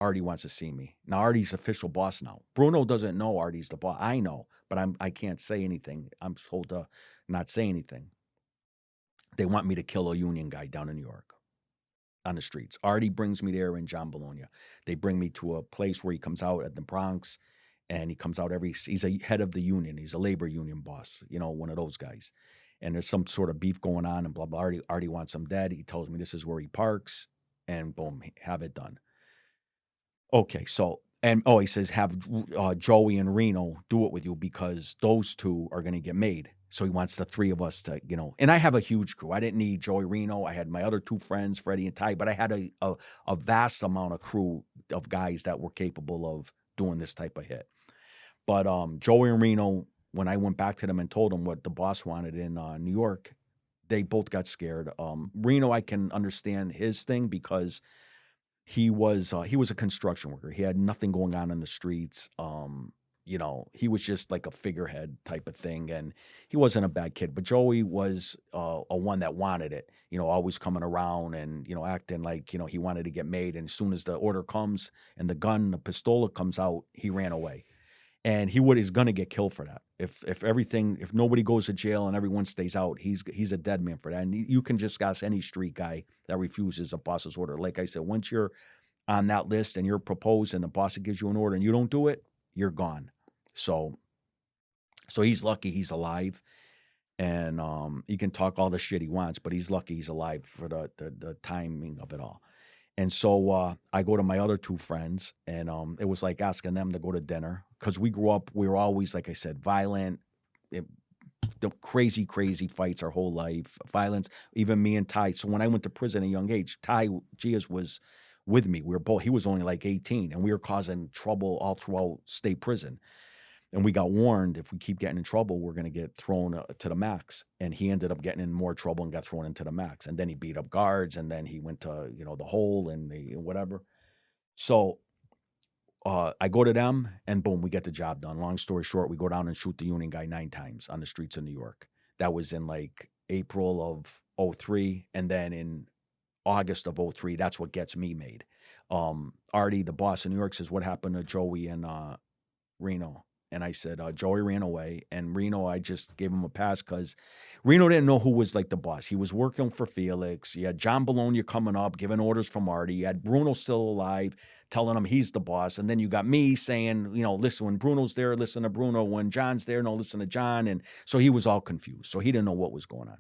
Artie wants to see me. Now Artie's official boss now. Bruno doesn't know Artie's the boss. I know, but I can't say anything. I'm told to not say anything. They want me to kill a union guy down in New York on the streets. Artie brings me there in John Bologna. They bring me to a place where he comes out at the Bronx, and he comes out he's a head of the union. He's a labor union boss, one of those guys. And there's some sort of beef going on and blah, blah. Artie wants him dead. He tells me this is where he parks, and boom, have it done. Okay, so and he says have Joey and Reno do it with you because those two are going to get made. So he wants the three of us to, and I have a huge crew. I didn't need Joey Reno. I had my other two friends, Freddie and Ty, but I had a vast amount of crew of guys that were capable of doing this type of hit. But Joey and Reno, when I went back to them and told them what the boss wanted in New York, they both got scared. Reno, I can understand his thing because he was a construction worker. He had nothing going on in the streets. He was just like a figurehead type of thing, and he wasn't a bad kid. But Joey was a one that wanted it. Always coming around and acting like he wanted to get made. And as soon as the order comes and the pistola comes out, he ran away. And he's gonna get killed for that. If nobody goes to jail and everyone stays out, he's a dead man for that. And you can just ask any street guy that refuses a boss's order. Like I said, once you're on that list and you're proposed and the boss gives you an order and you don't do it, you're gone. So he's lucky he's alive. And he can talk all the shit he wants, but he's lucky he's alive for the timing of it all. And so I go to my other two friends, and it was like asking them to go to dinner because we grew up. We were always, like I said, violent, it, the crazy, crazy fights our whole life, violence. Even me and Ty. So when I went to prison at a young age, Ty Gias was with me. We were both. He was only like 18, and we were causing trouble all throughout state prison. And we got warned if we keep getting in trouble, we're going to get thrown to the max. And he ended up getting in more trouble and got thrown into the max. And then he beat up guards, and then he went to the hole and whatever. So I go to them, and boom, we get the job done. Long story short, we go down and shoot the union guy 9 times on the streets of New York. That was in like April of '03, and then in August of '03, that's what gets me made. Artie, the boss in New York, says, "What happened to Joey and Reno?" And I said, Joey ran away. And Reno, I just gave him a pass because Reno didn't know who was like the boss. He was working for Felix. You had John Bologna coming up, giving orders from Artie. You had Bruno still alive, telling him he's the boss. And then you got me saying, listen, when Bruno's there, listen to Bruno. When John's there, no, listen to John. And so he was all confused. So he didn't know what was going on.